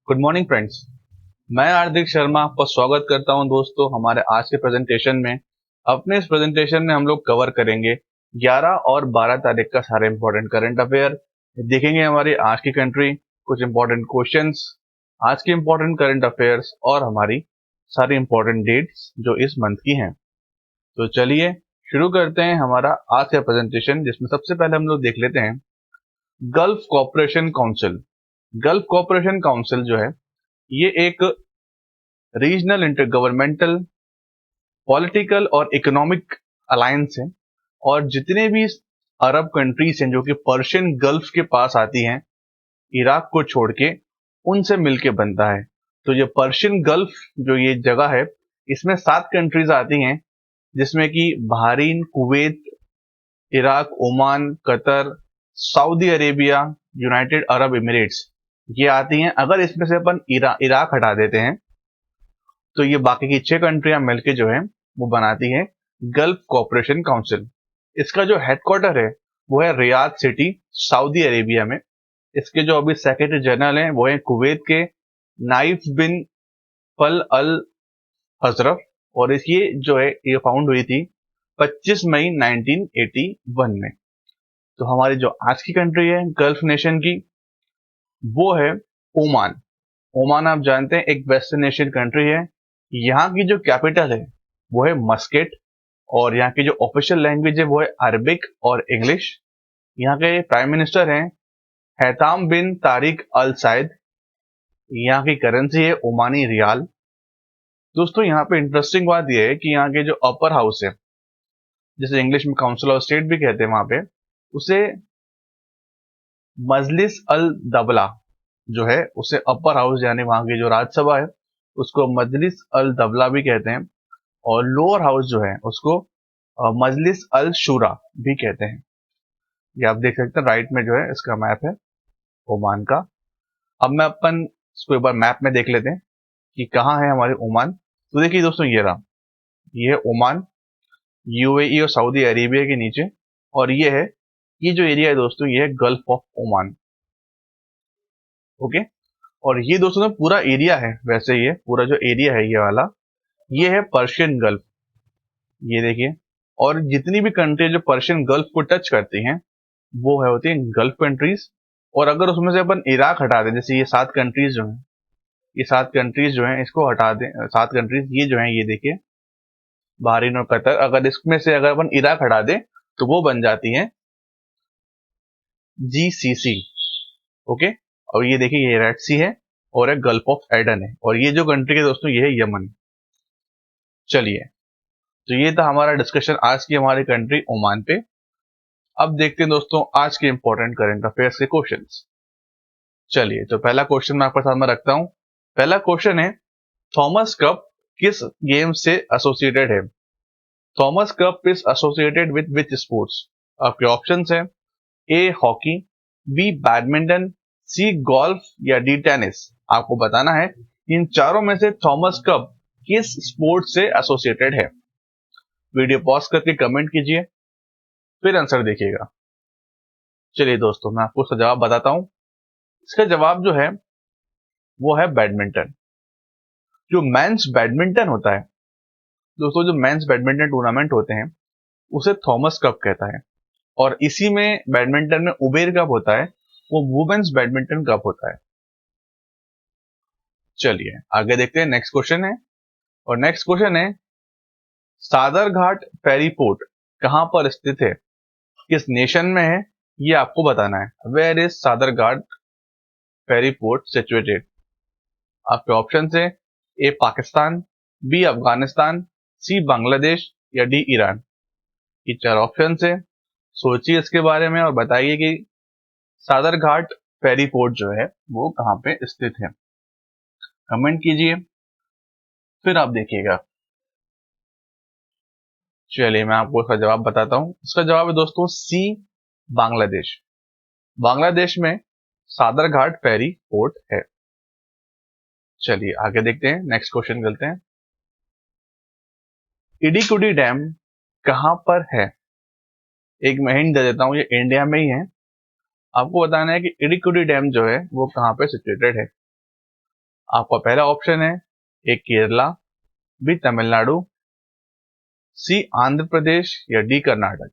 Good morning friends. मैं हार्दिक शर्मा आपका स्वागत करता हूं दोस्तों हमारे आज के प्रेजेंटेशन में। अपने इस प्रेजेंटेशन में हम लोग कवर करेंगे 11 और 12 तारीख का सारे इंपॉर्टेंट करंट अफेयर। देखेंगे हमारी आज की कंट्री, कुछ इंपॉर्टेंट क्वेश्चंस, आज के इंपॉर्टेंट करंट अफेयर्स और हमारी सारी इंपॉर्टेंट डेट्स जो इस मंथ की हैं। तो चलिए शुरू करते हैं हमारा आज का प्रेजेंटेशन, जिसमें सबसे पहले हम लोग देख लेते हैं gulf cooperation council. Gulf cooperation council जो है ये एक रीजनल इंटरगवर्नमेंटल पॉलिटिकल और इकोनॉमिक अलायंस है, और जितने भी अरब कंट्रीज हैं जो कि पर्शियन गल्फ के पास आती हैं इराक को छोड़ के, उनसे मिलके बनता है। तो ये पर्शियन गल्फ जो ये जगह है, इसमें 7 कंट्रीज आती हैं, जिसमें कि Bahrain, Kuwait, Iraq, Oman, Qatar, Saudi Arabia, United Arab Emirates, ये आती हैं। अगर इसमें से अपन इराक हटा देते हैं तो ये बाकी की 6 कंट्रियां मिलकर जो है वो बनाती है गल्फ कोऑपरेशन काउंसिल। इसका जो हेडक्वार्टर है वो है रियाद सिटी, सऊदी अरेबिया में। इसके जो अभी सेक्रेटरी जनरल हैं वो है कुवैत के नाइफ बिन फल अल हजरफ, और ये जो है ये फाउंड हुई थी 25 मई 1981 में। तो हमारी जो आज की कंट्री है गल्फ नेशन की, वो है ओमान। ओमान आप जानते हैं एक वेस्टर्न एशियन कंट्री है। यहाँ की जो कैपिटल है वो है मस्केट, और यहाँ की जो ऑफिशियल लैंग्वेज है वो है अरबिक और इंग्लिश। यहाँ के प्राइम मिनिस्टर हैं हैताम बिन तारिक अल साइद। यहाँ की करेंसी है ओमानी रियाल। दोस्तों यहाँ पे इंटरेस्टिंग बात यह है कि यहाँ के जो अपर हाउस है, जिसे इंग्लिश में काउंसिल ऑफ स्टेट भी कहते हैं, वहां पे उसे मजलिस अल दबला जो है उसे अपर हाउस, यानी वहां की जो राज्यसभा है उसको मजलिस अल दबला भी कहते हैं, और लोअर हाउस जो है उसको मजलिस अल शूरा भी कहते हैं। ये आप देख सकते हैं राइट में जो है इसका मैप है ओमान का। अब मैं अपन इसको एक बार मैप में देख लेते हैं कि कहाँ है हमारे ओमान। तो देखिए दोस्तों, ये रहा, ये है ओमान, यूएई और सऊदी अरेबिया के नीचे, और ये है, ये जो एरिया है दोस्तों ये है गल्फ ऑफ ओमान। ओके, और ये दोस्तों ना पूरा एरिया है, वैसे ये पूरा जो एरिया है ये वाला, ये है पर्शियन गल्फ। ये देखिए, और जितनी भी कंट्री जो पर्शियन गल्फ को टच करती हैं वो है होती है गल्फ कंट्रीज। और अगर उसमें से अपन इराक हटा दें, जैसे ये 7 कंट्रीज जो हैं, ये 7 कंट्रीज जो हैं इसको हटा दें, 7 कंट्रीज ये जो हैं, ये देखिए बहरीन और कतर, अगर इसमें से अगर अपन इराक हटा दें तो वो बन जाती हैं जीसीसी। ओके, और ये देखिए ये रेड सी है और एक गल्फ ऑफ एडन है, और ये जो कंट्री है दोस्तों ये है यमन। चलिए, तो ये था हमारा डिस्कशन आज की हमारी कंट्री ओमान पे। अब देखते हैं दोस्तों आज के इंपॉर्टेंट करंट अफेयर्स के क्वेश्चंस। चलिए, तो पहला क्वेश्चन मैं आपके सामने रखता हूं। पहला क्वेश्चन है, थॉमस कप किस गेम से एसोसिएटेड है? Thomas Cup is associated with which sports? आपके ऑप्शंस है A hockey, B badminton, C golf या डी टेनिस। आपको बताना है इन चारों में से थॉमस कप किस स्पोर्ट से एसोसिएटेड है। वीडियो पॉज करके कमेंट कीजिए, फिर आंसर देखिएगा। चलिए दोस्तों, मैं आपको इसका जवाब बताता हूं। इसका जवाब जो है वो है बैडमिंटन। जो मेंस बैडमिंटन होता है दोस्तों, जो मेंस बैडमिंटन टूर्नामेंट होते हैं उसे थॉमस कप कहता है, और इसी में बैडमिंटन में उबेर कप होता है, वो वुमेन्स बैडमिंटन कप होता है। चलिए आगे देखते हैं, नेक्स्ट क्वेश्चन है, और नेक्स्ट क्वेश्चन है, सादरघाट फेरी पोर्ट कहां पर स्थित है? किस नेशन में है ये आपको बताना है। Where is Sadarghat ferry port situated? आपके ऑप्शन है A Pakistan, B Afghanistan, C Bangladesh या डी ईरान। ये 4 ऑप्शन है, सोचिए इसके बारे में और बताइए कि सादरघाट फेरी पोर्ट जो है वो कहां पे स्थित है। कमेंट कीजिए, फिर आप देखिएगा। चलिए मैं आपको इसका जवाब बताता हूं। इसका जवाब है दोस्तों सी, बांग्लादेश। बांग्लादेश में सादरघाट फेरी पोर्ट है। चलिए आगे देखते हैं, नेक्स्ट क्वेश्चन करते हैं। इडिकुडी डैम कहां पर है? एक मैं हिंट दे देता हूं, ये इंडिया में ही है। आपको बताना है कि इडिकुडी डैम जो है वो कहां पे सिचुएटेड है। आपका पहला ऑप्शन है ए केरला, बी तमिलनाडु, सी आंध्र प्रदेश या डी कर्नाटक।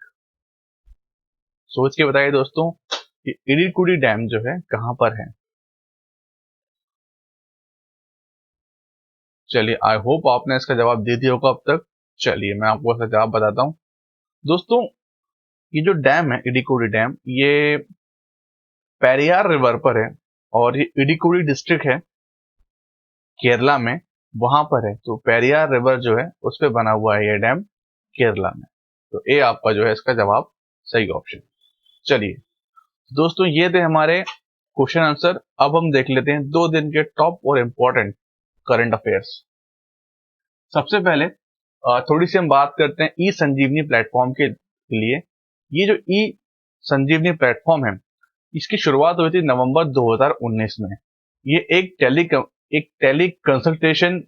सोच के बताइए दोस्तों कि इडिकुडी डैम जो है कहां पर है। चलिए, आई होप आपने इसका जवाब दे दिया होगा अब तक। चलिए मैं आपको इसका जवाब बताता हूं दोस्तों। ये जो डैम है इडिकुडी डैम, ये पेरियार रिवर पर है और ये इडिकुडी डिस्ट्रिक्ट है केरला में, वहां पर है। तो पेरियार रिवर जो है उस पर बना हुआ है ये डैम केरला में। तो ए आपका जो है इसका जवाब सही ऑप्शन। चलिए दोस्तों, ये थे हमारे क्वेश्चन आंसर। अब हम देख लेते हैं 2 दिन के टॉप और इंपॉर्टेंट करंट अफेयर्स। सबसे पहले थोड़ी सी हम बात करते हैं ई संजीवनी प्लेटफॉर्म के लिए। ये जो ई संजीवनी प्लेटफॉर्म है, इसकी शुरुआत हुई थी नवंबर 2019 में। ये एक टेली कंसल्टेशन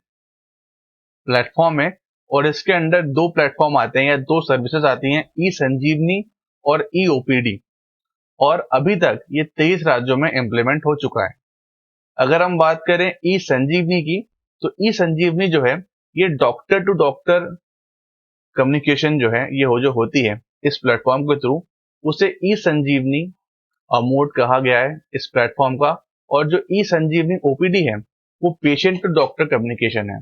प्लेटफॉर्म है और इसके अंदर 2 प्लेटफॉर्म आते हैं या 2 सर्विसेज आती हैं, ई संजीवनी और ई ओपीडी। और अभी तक ये 23 राज्यों में इंप्लीमेंट हो चुका है। अगर हम बात करें ई संजीवनी की, तो ई संजीवनी जो है ये डॉक्टर टू डॉक्टर कम्युनिकेशन जो है ये जो होती है इस प्लेटफॉर्म के थ्रू, उसे ई संजीवनी मोड कहा गया है इस प्लेटफॉर्म का। और जो ई संजीवनी ओपीडी है वो पेशेंट टू डॉक्टर कम्युनिकेशन है।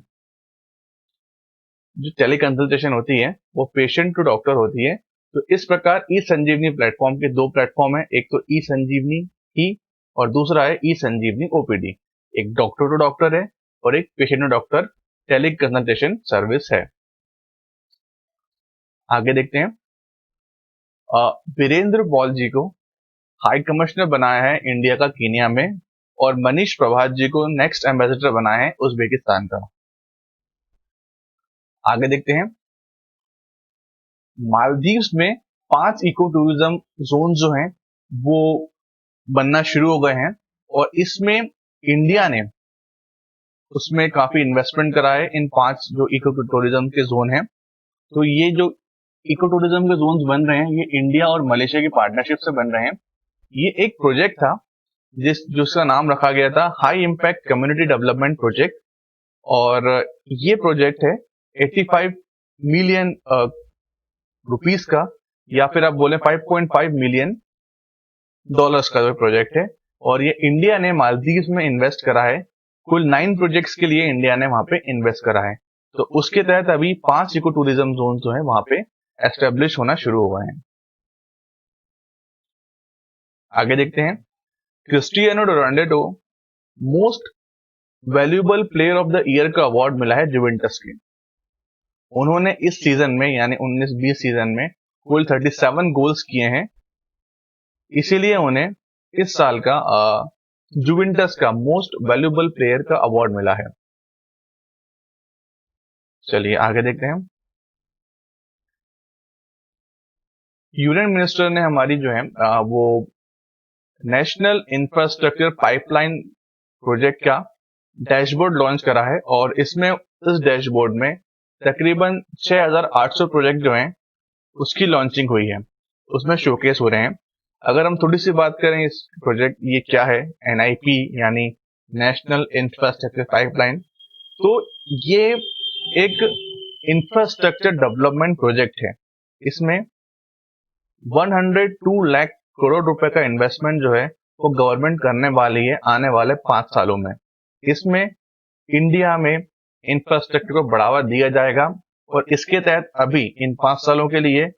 जो टेली कंसल्टेशन होती है वो पेशेंट टू डॉक्टर होती है। तो इस प्रकार ई संजीवनी प्लेटफॉर्म के 2 प्लेटफॉर्म है, एक तो ई संजीवनी ही और दूसरा है ई संजीवनी ओपीडी। एक डॉक्टर टू डॉक्टर है और एक patient to doctor teleconsultation service है। आगे देखते हैं, वीरेंद्र पॉल जी को हाई कमिश्नर बनाया है इंडिया का कीनिया में, और मनीष प्रभात जी को नेक्स्ट एम्बेसडर बनाया है उज्बेकिस्तान का। आगे देखते हैं, मालदीव्स में 5 इको टूरिज्म जोन जो हैं वो बनना शुरू हो गए हैं और इसमें इंडिया ने उसमें काफी इन्वेस्टमेंट करा है इन 5 जो इको टूरिज्म के जोन हैं। तो ये जो इको टूरिज्म के जोन बन रहे हैं ये इंडिया और मलेशिया की पार्टनरशिप से बन रहे हैं। ये एक प्रोजेक्ट था जिसका नाम रखा गया था high impact community development project, और ये प्रोजेक्ट है 85 मिलियन रुपीस का, या फिर आप बोले 5.5 मिलियन डॉलर्स का जो प्रोजेक्ट है। और ये इंडिया ने मालदीव्स में इन्वेस्ट करा है। कुल 9 प्रोजेक्ट्स के लिए इंडिया ने वहां पे इन्वेस्ट करा है। तो उसके तहत अभी 5 इको टूरिज्म जोन जो है वहां पे एस्टेब्लिश होना शुरू हुआ है। आगे देखते हैं, Cristiano Ronaldo most valuable player of the year का अवार्ड मिला है जुवेंटस के। उन्होंने इस सीजन में यानी 19-20 सीजन में कुल 37 गोल्स किए हैं, इसीलिए उन्हें इस साल का जुवेंटस का मोस्ट वैल्यूएबल प्लेयर का अवार्ड मिला है। चलिए आगे देखते हैं, यूनियन मिनिस्टर ने हमारी जो है वो नेशनल इंफ्रास्ट्रक्चर पाइपलाइन प्रोजेक्ट का डैशबोर्ड लॉन्च करा है, और इसमें इस डैशबोर्ड में तकरीबन 6,800 प्रोजेक्ट जो हैं उसकी लॉन्चिंग हुई है, उसमें शोकेस हो रहे हैं। अगर हम थोड़ी सी बात करें इस प्रोजेक्ट ये क्या है, NIP यानी नेशनल इंफ्रास्ट्रक्चर पाइपलाइन, तो ये एक इंफ्रास्ट्रक्चर डेवलपमेंट प्रोजेक्ट है। इसमें 102 लाख करोड़ रुपए का इन्वेस्टमेंट जो है वो गवर्नमेंट करने वाली है आने वाले 5 सालों में। इसमें इंडिया में इंफ्रास्ट्रक्चर को बढ़ावा दिया जाएगा और इसके तहत अभी इन 5 सालों के लिए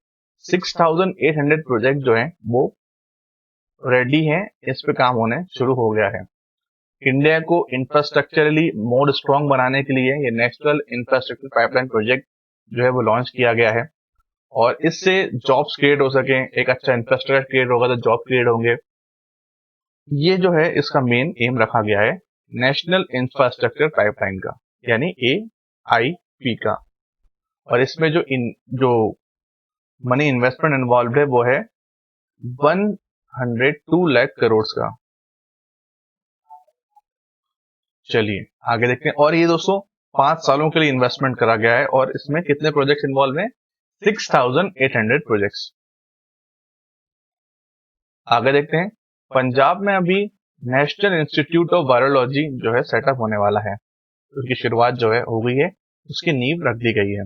6,800 प्रोजेक्ट जो हैं वो रेडी हैं, इस पे काम होने शुरू हो गया है। इंडिया को इंफ्रास्ट्रक्चरली मोर स्ट्रांग बनाने के लिए ये नेशनल इंफ्रास्ट्रक्चर पाइपलाइन प्रोजेक्ट जो है वो लॉन्च किया गया है, और इससे जॉब्स क्रिएट हो सके। एक अच्छा इंफ्रास्ट्रक्चर क्रिएट होगा तो जॉब क्रिएट होंगे। ये जो है इसका मेन एम रखा गया है नेशनल इंफ्रास्ट्रक्चर पाइपलाइन का, यानी AIP का। और इसमें जो मनी इन्वेस्टमेंट इन्वॉल्व है वो है 102 लाख करोड़ का। चलिए आगे देखते हैं, और ये दोस्तों 5 सालों के लिए इन्वेस्टमेंट करा गया है, और इसमें कितने प्रोजेक्ट्स इन्वॉल्व हैं? 6,800 प्रोजेक्ट्स। आगे देखते हैं, पंजाब में अभी नेशनल इंस्टीट्यूट ऑफ वायरोलॉजी जो है सेटअप होने वाला है, उसकी शुरुआत जो है हो गई है, उसकी नींव रख दी गई है।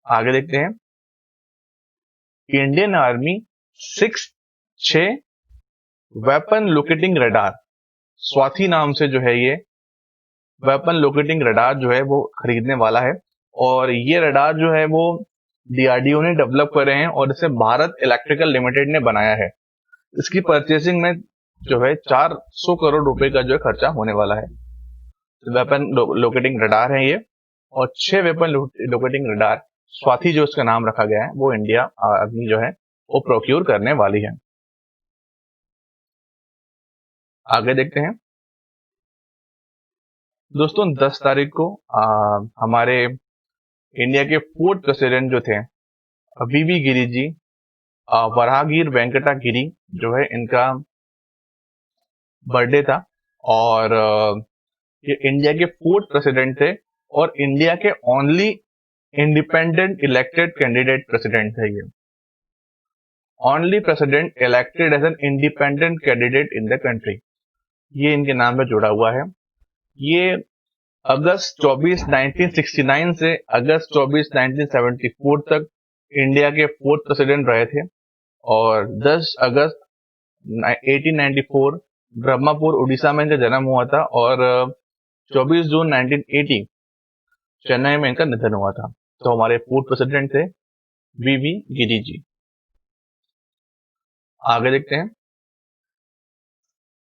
आगे देखते हैं, Indian army 6 weapon locating radar, Swati नाम से जो है ये वेपन लोकेटिंग रडार जो है वो खरीदने वाला है। और ये रडार जो है वो डीआरडीओ ने डेवलप करे हैं और इसे भारत इलेक्ट्रिकल लिमिटेड ने बनाया है। इसकी परचेसिंग में जो है 400 करोड़ रुपए का जो है खर्चा होने वाला है। वेपन लोकेटिंग रडार है ये, और 6 वेपन लोकेटिंग रडार, स्वाति जो इसका नाम रखा गया है, वो इंडिया आर्मी जो है वो प्रोक्योर करने वाली है। आगे देखते हैं दोस्तों, 10 तारीख को हमारे इंडिया के 4th प्रेसिडेंट जो थे वीवी गिरी जी, वराहगिर वेंकटा गिरी जो है इनका बर्थडे था। और ये इंडिया के 4th प्रेसिडेंट थे और इंडिया के only independent elected candidate president थे। ये only president elected as an independent candidate in the country, ये इनके नाम में जुड़ा हुआ है। ये अगस्त 24 1969 से अगस्त 24 1974 तक इंडिया के 4th प्रेसिडेंट रहे थे। और 10 अगस्त 1894 ब्रह्मपुर उड़ीसा में इनका जन्म हुआ था और 24 जून 1980 चेन्नई में इनका निधन हुआ था। तो हमारे 4th प्रेसिडेंट थे वीवी गिरी जी। आगे देखते हैं,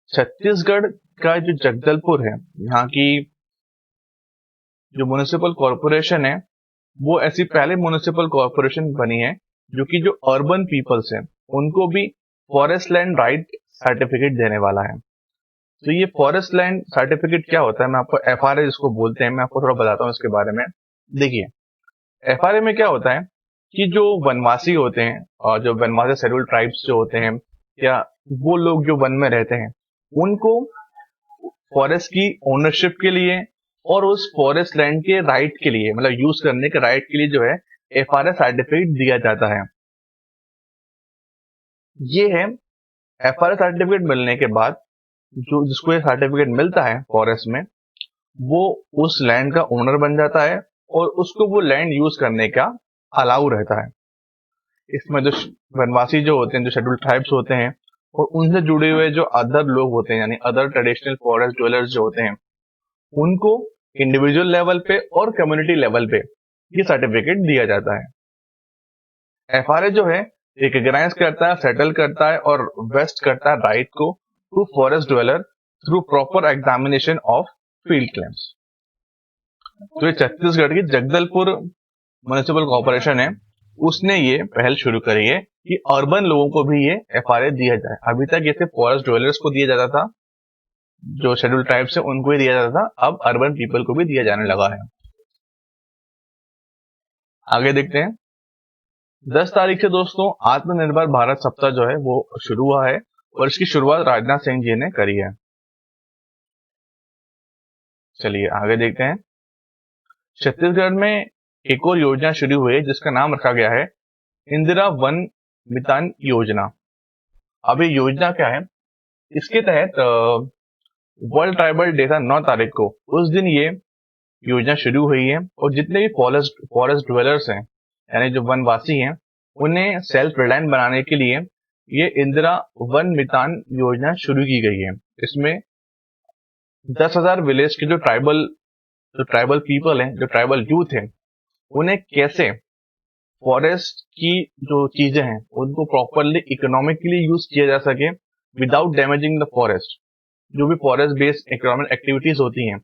छत्तीसगढ़ का जो जगदलपुर है, यहाँ की जो म्युनिसिपल कॉरपोरेशन है, वो ऐसी पहले म्युनिसिपल कॉरपोरेशन बनी है जो कि जो अर्बन पीपल्स हैं उनको भी फॉरेस्ट लैंड राइट सर्टिफिकेट देने वाला है। तो ये फॉरेस्ट लैंड सर्टिफिकेट क्या होता है, मैं आपको एफआरए जिसको बोलते हैं, मैं आपको थोड़ा बताता हूँ इसके बारे में। देखिए, एफआरए में क्या होता है कि जो वनवासी होते हैं और जो वनवासी शेड्यूल ट्राइब्स जो होते हैं, या वो लोग जो वन में रहते हैं, उनको फॉरेस्ट की ओनरशिप के लिए और उस फॉरेस्ट लैंड के राइट के लिए, मतलब यूज करने के राइट के लिए जो है एफआरए सर्टिफिकेट दिया जाता है। ये है एफआरए सर्टिफिकेट मिलने के बाद जो जिसको ये सर्टिफिकेट मिलता है फॉरेस्ट में, वो उस लैंड का ओनर बन जाता है और उसको वो लैंड यूज करने का अलाउ रहता है। इसमें जो वनवासी जो होते हैं, जो शेड्यूल ट्राइब्स होते हैं और उनसे जुड़े हुए जो अदर लोग होते हैं, यानी अदर ट्रेडिशनल फॉरेस्ट ड्वेलर्स जो होते हैं, उनको इंडिविजुअल लेवल पे और कम्युनिटी लेवल पे ये सर्टिफिकेट दिया जाता है। एफआरए जो है रिकॉग्नाइज करता है, सेटल करता है और वेस्ट करता है राइट को to forest dweller through proper examination of field claims. तो ये छत्तीसगढ़ की जगदलपुर म्युनिसिपल कॉर्पोरेशन है, उसने ये पहल शुरू करी है कि अर्बन लोगों को भी ये एफआरए दिया जाए। अभी तक ये सिर्फ फॉरेस्ट ड्वेलर्स को दिया जाता था, जो शेड्यूल ट्राइब्स है उनको ही दिया जाता था, अब अर्बन पीपल को भी दिया जाने लगा है। आगे देखते हैं, 10 तारीख से दोस्तों आत्मनिर्भर भारत सप्ताह जो है वो शुरू हुआ है और इसकी शुरुआत राजनाथ सिंह जी ने करी है। चलिए आगे देखते हैं, छत्तीसगढ़ में एक और योजना शुरू हुई है जिसका नाम रखा गया है इंदिरा वन मितान योजना। अब ये योजना क्या है, इसके तहत वर्ल्ड ट्राइबल डे था 9 तारीख को, उस दिन ये योजना शुरू हुई है और जितने भी फॉरेस्ट ड्वेलर्स हैं, यानी जो वनवासी हैं, उन्हें सेल्फ रिलायंट बनाने के लिए ये इंदिरा वन मितान योजना शुरू की गई है। इसमें 10,000 विलेज के जो ट्राइबल पीपल हैं, जो ट्राइबल यूथ हैं, उन्हें कैसे फॉरेस्ट की जो चीजें हैं उनको प्रॉपरली इकोनॉमिकली यूज किया जा सके विदाउट डैमेजिंग द फॉरेस्ट। जो भी फॉरेस्ट बेस्ड इकोनॉमिक एक्टिविटीज होती हैं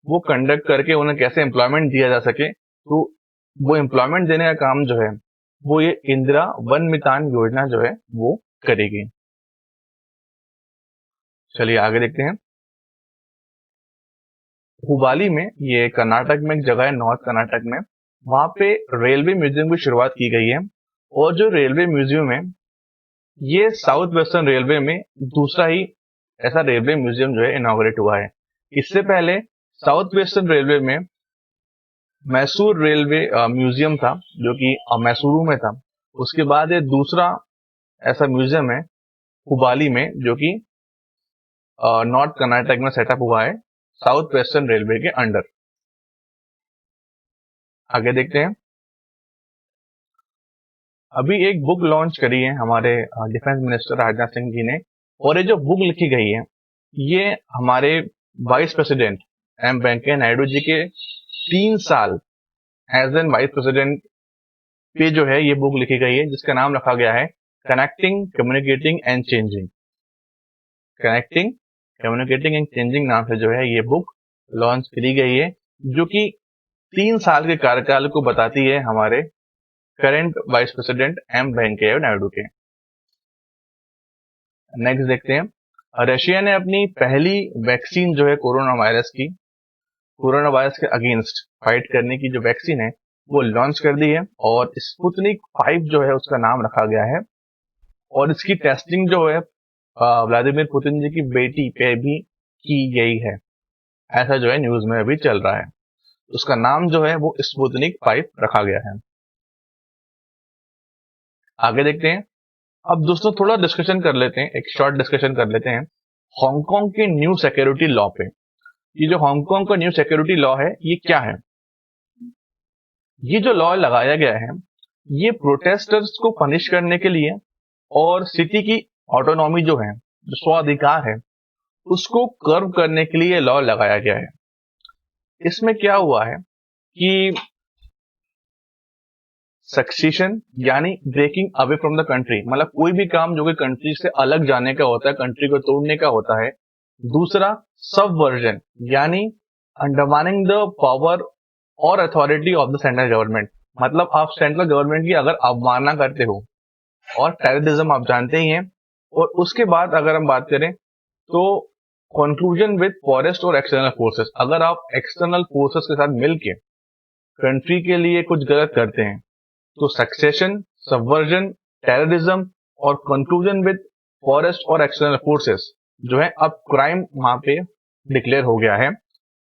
वो कंडक्ट करके उन्हें कैसे एम्प्लॉयमेंट दिया जा सके, तो वो एम्प्लॉयमेंट देने का काम जो है वो ये इंदिरा वन मितान योजना जो है वो करेगी। चलिए आगे देखते हैं, हुबाली में, ये कर्नाटक में एक जगह है, नॉर्थ कर्नाटक में, वहां पे रेलवे म्यूजियम की शुरुआत की गई है। और जो रेलवे म्यूजियम है, ये साउथ वेस्टर्न रेलवे में दूसरा ही ऐसा रेलवे म्यूजियम जो है इनॉग्रेट हुआ है। इससे पहले साउथ वेस्टर्न रेलवे में मैसूर रेलवे म्यूजियम था जो कि मैसूरू में था। उसके बाद ये दूसरा ऐसा म्यूजियम है हुबाली में जो कि नॉर्थ कर्नाटक में सेटअप हुआ है साउथ वेस्टर्न रेलवे के अंडर। आगे देखते हैं। अभी एक बुक लॉन्च करी है हमारे डिफेंस मिनिस्टर राजनाथ सिंह जी ने, और ये जो बुक लिखी गई है ये हमारे vice president M Venkaiah Naidu ji के 3 साल एज एन वाइस प्रेसिडेंट पे जो है ये बुक लिखी गई है, जिसका नाम रखा गया है connecting communicating and changing. Connecting communicating and changing नाम से जो है ये बुक लॉन्च करी गई है, जो कि 3 साल के कार्यकाल को बताती है हमारे current vice president M Venkaiah Naidu के। नेक्स्ट देखते हैं। रशिया ने अपनी पहली वैक्सीन जो है कोरोना वायरस के अगेंस्ट फाइट करने की जो वैक्सीन है वो लॉन्च कर दी है, और स्पुतनिक 5 जो है उसका नाम रखा गया है, और इसकी टेस्टिंग जो है व्लादिमीर पुतिन जी की बेटी पे भी की गई है। ऐसा जो है न्यूज में अभी चल रहा है। उसका नाम जो है वो स्पुतनिक 5 रखा गया है। आगे देखते हैं। अब दोस्तों थोड़ा डिस्कशन कर लेते हैं, एक शॉर्ट डिस्कशन कर लेते हैं हांगकांग के न्यू सिक्योरिटी लॉ पे। ये जो हांगकांग का न्यू सिक्योरिटी लॉ है ये क्या है? ये जो लॉ लगाया गया है ये प्रोटेस्टर्स को पनिश करने के लिए और सिटी की ऑटोनॉमी जो है, जो स्वाधिकार है, उसको कर्व करने के लिए लॉ लगाया गया है। इसमें क्या हुआ है कि सक्सेशन यानी breaking away from the country, मतलब कोई भी काम जो कि कंट्री से अलग जाने का होता है, कंट्री को तोड़ने का होता है। दूसरा सबवर्जन यानी अंडरमाइनिंग द पावर और authority of the central government, मतलब आप सेंट्रल गवर्नमेंट की अगर अवमानना करते हो, और टेररिज्म आप जानते ही हैं। और उसके बाद अगर हम बात करें तो कंक्लूजन विद फॉरेस्ट और एक्सटर्नल फोर्सेस, अगर आप एक्सटर्नल फोर्सेस के साथ मिलके कंट्री के लिए कुछ गलत करते हैं तो सक्सेशन, सबवर्जन, टेररिज्म और कंक्लूजन विद फॉरेस्ट और एक्सटर्नल फोर्सेस जो है अब क्राइम वहां पे डिक्लेयर हो गया है,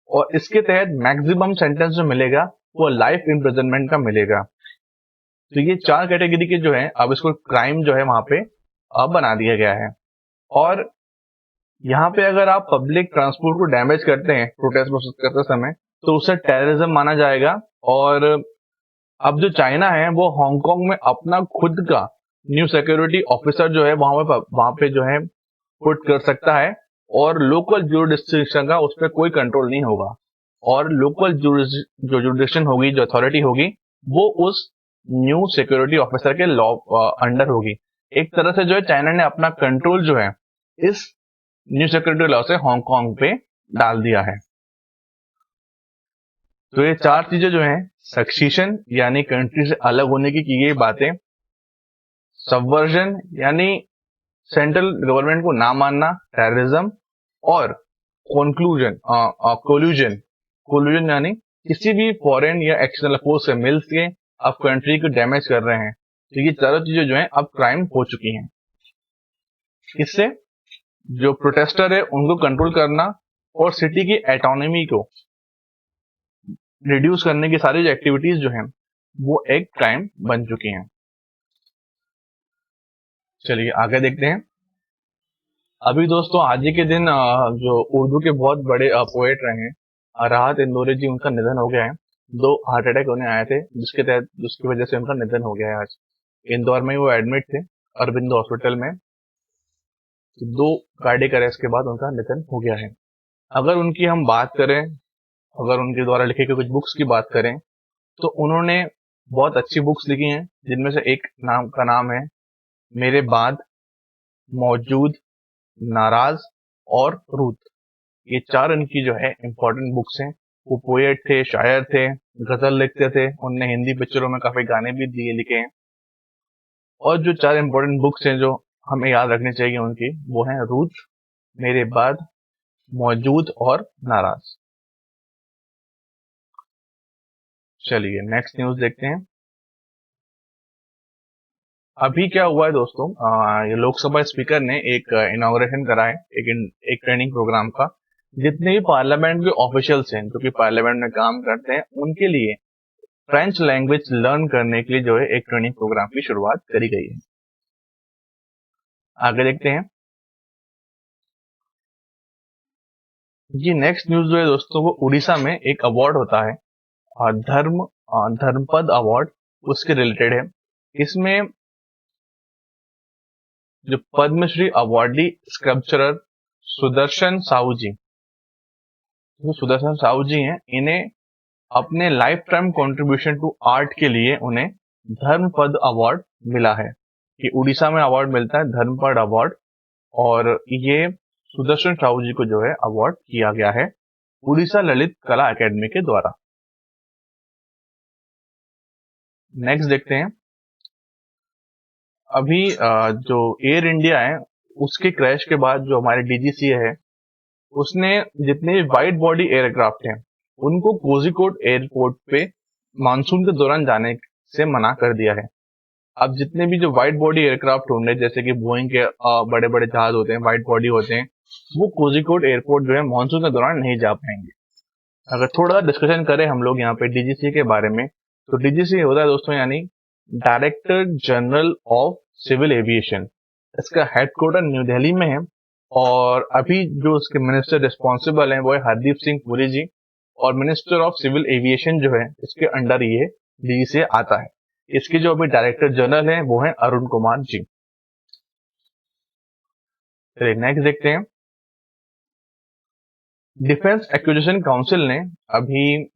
और इसके तहत मैक्सिमम सेंटेंस जो मिलेगा वो लाइफ इम्प्रिजनमेंट का मिलेगा। तो ये 4 कैटेगरी के जो है अब इसको क्राइम जो है वहां पे अब बना दिया गया है। और यहाँ पे अगर आप पब्लिक ट्रांसपोर्ट को डैमेज करते हैं प्रोटेस्ट करते समय तो उसे टेररिज्म माना जाएगा। और अब जो चाइना है वो हांगकांग में अपना खुद का न्यू सिक्योरिटी ऑफिसर जो है वहां पे जो है पुट कर सकता है, और लोकल ज्यूरिडिक्शन का उस पर कोई कंट्रोल नहीं होगा, और लोकल जो जुरिडिक्शन होगी, जो अथॉरिटी होगी, वो उस न्यू सिक्योरिटी ऑफिसर के लॉ अंडर होगी। एक तरह से जो है चाइना ने अपना कंट्रोल जो है इस न्यू सिक्योरिटी लॉ से हांगकांग पे डाल दिया है। तो ये 4 चीजें जो हैं, सक्सेशन यानी कंट्री से अलग होने की गई बातें, सबवर्जन यानी सेंट्रल गवर्नमेंट को ना मानना, टेररिज्म, और कोल्यूजन यानी किसी भी फॉरेन या एक्सटर्नल फोर्स से मिल के अब कंट्री को डैमेज कर रहे हैं। तो ये चारों चीजें जो हैं अब क्राइम हो चुकी हैं। इससे जो प्रोटेस्टर है उनको कंट्रोल करना और सिटी की ऑटोनॉमी को रिड्यूस करने की सारी जो एक्टिविटीज जो हैं वो एक क्राइम बन चुकी हैं। चलिए आगे देखते हैं। अभी दोस्तों आज ही के दिन जो उर्दू के बहुत बड़े पोएट रहे हैं राहत इंदौरी जी, उनका निधन हो गया है। 2 हार्ट अटैक होने आए थे जिसकी वजह से उनका निधन हो गया है आज। इंदौर में वो एडमिट थे अरविंद हॉस्पिटल में। 2 कार्डियक अरेस्ट के बाद उनका निधन हो गया है। अगर उनकी हम बात करें, अगर उनके द्वारा लिखे गए कुछ बुक्स की बात करें तो उन्होंने बहुत अच्छी बुक्स लिखी हैं, जिनमें से एक नाम है मेरे बाद, मौजूद, नाराज और रूत। ये 4 इनकी जो है इंपॉर्टेंट बुक्स हैं। वो पोएट थे, शायर थे, गजल लिखते थे, उनने हिंदी पिक्चरों में काफी गाने भी दिए लिखे हैं। और जो 4 इंपॉर्टेंट बुक्स हैं जो हमें याद रखनी चाहिए उनकी, वो हैं रूत, मेरे बाद, मौजूद और नाराज। चलिए नेक्स्ट न्यूज देखते हैं। अभी क्या हुआ है दोस्तों, ये लोकसभा स्पीकर ने एक इनॉग्रेशन करा है एक ट्रेनिंग प्रोग्राम का। जितने भी पार्लियामेंट के ऑफिशियल्स हैं जो कि पार्लियामेंट में काम करते हैं, उनके लिए फ्रेंच लैंग्वेज लर्न करने के लिए जो है एक ट्रेनिंग प्रोग्राम की शुरुआत करी गई है। आगे देखते हैं। ये नेक्स्ट न्यूज जो है दोस्तों, वो उड़ीसा में एक अवार्ड होता है धर्मपद अवार्ड, उसके रिलेटेड है। इसमें जो पद्मश्री अवार्डी स्कल्पचरर सुदर्शन साहू जी हैं, इन्हें अपने life time contribution to art के लिए उन्हें धर्मपद अवार्ड मिला है। कि उड़ीसा में अवार्ड मिलता है धर्मपद अवार्ड, और ये सुदर्शन साहू जी को जो है अवार्ड किया गया है उड़ीसा ललित कला एकेडमी के द्वारा। नेक्स्ट देखते हैं। अभी जो एयर इंडिया है, उसके क्रैश के बाद जो हमारे डीजीसीए है, उसने जितने वाइड बॉडी एयरक्राफ्ट हैं उनको कोझिकोड एयरपोर्ट पे मानसून के दौरान जाने से मना कर दिया है। अब जितने भी जो वाइड बॉडी एयरक्राफ्ट होंगे, जैसे कि बोइंग के बड़े बड़े जहाज होते हैं, वाइड बॉडी होते हैं, वो कोझिकोड एयरपोर्ट जो है मानसून के दौरान नहीं जा पाएंगे। अगर थोड़ा डिस्कशन करें हम लोग यहाँ पे डीजीसी के बारे में, तो डीजीसी होता है दोस्तों यानी director general of civil aviation. इसका हेडक्वार्टर न्यू दिल्ली में है, और अभी जो उसके मिनिस्टर रिस्पॉन्सिबल हैं वो है हरदीप सिंह पुरी जी, और मिनिस्टर ऑफ सिविल एविएशन जो है इसके अंडर ये डीजीसी आता है। इसके जो अभी डायरेक्टर जनरल हैं वो हैं अरुण कुमार जी। चलिए नेक्स्ट देखते हैं। डिफेंस एक्विजिशन काउंसिल ने अभी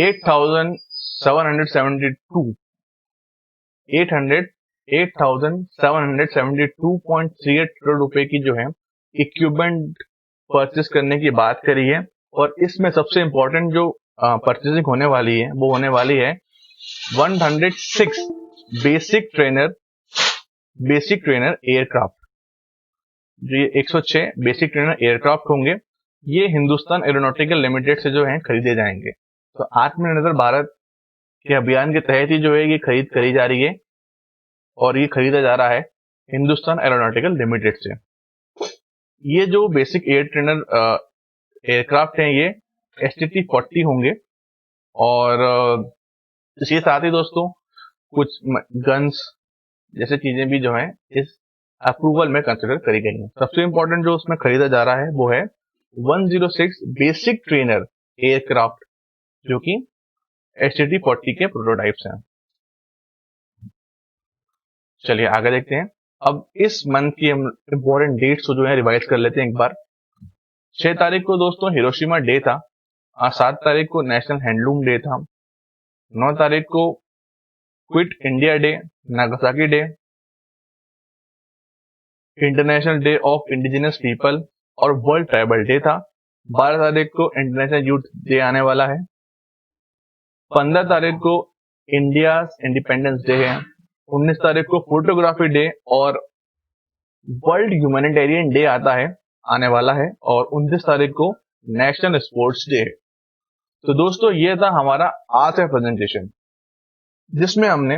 8,772.38 करोड़ रुपए की जो है इक्विपमेंट परचेस करने की बात करी है। और इसमें सबसे इंपॉर्टेंट जो परचेसिंग होने वाली है वो होने वाली है 106 बेसिक ट्रेनर एयरक्राफ्ट। जो ये 106 बेसिक ट्रेनर एयरक्राफ्ट होंगे, ये हिंदुस्तान एरोनॉटिकल लिमिटेड से जो है खरीदे जाएंगे। तो आत्मनिर्भर भारत के अभियान के तहत ही जो है ये खरीद करी जा रही है, और ये खरीदा जा रहा है हिंदुस्तान एरोनॉटिकल लिमिटेड से। ये जो बेसिक एयर ट्रेनर एयरक्राफ्ट हैं ये STT-40 होंगे, और इसके साथ ही दोस्तों कुछ गन्स जैसे चीजें भी जो हैं इस अप्रूवल में कंसिडर करी गई हैं। सबसे इंपॉर्टेंट जो उसमें खरीदा जा रहा है वो है 106 बेसिक ट्रेनर एयरक्राफ्ट, जो कि STT-40 के प्रोटोटाइप्स हैं। चलिए आगे देखते हैं। अब इस मंथ की हम इंपॉर्टेंट डेट्स को जो है रिवाइज कर लेते हैं एक बार। 6 तारीख को दोस्तों हिरोशिमा डे था। 7 तारीख को नेशनल हैंडलूम डे था। 9 तारीख को quit India day, Nagasaki day, international day of indigenous people और वर्ल्ड ट्राइबल डे था। 12 तारीख को इंटरनेशनल यूथ डे आने वाला है। 15 तारीख को इंडिया इंडिपेंडेंस डे है। 19 तारीख को फोटोग्राफी डे और वर्ल्ड ह्यूमैनिटेरियन डे आता है, आने वाला है। और 29 तारीख को नेशनल स्पोर्ट्स डे है। तो दोस्तों ये था हमारा आज का प्रेजेंटेशन, जिसमें हमने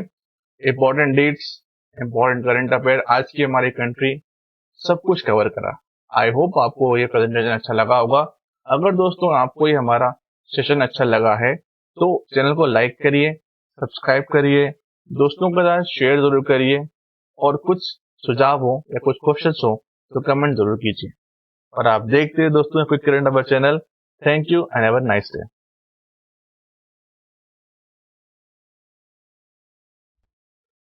important dates, important current affair, आज की हमारी कंट्री, सब कुछ कवर करा। आई होप आपको ये प्रेजेंटेशन अच्छा लगा होगा। अगर दोस्तों आपको ये हमारा सेशन अच्छा लगा है तो चैनल को लाइक करिए, सब्सक्राइब करिए, दोस्तों के साथ शेयर जरूर करिए, और कुछ सुझाव हो या कुछ क्वेश्चंस हो तो कमेंट जरूर कीजिए। और आप देखते हैं दोस्तों quick current affair channel. Thank you and have a nice day.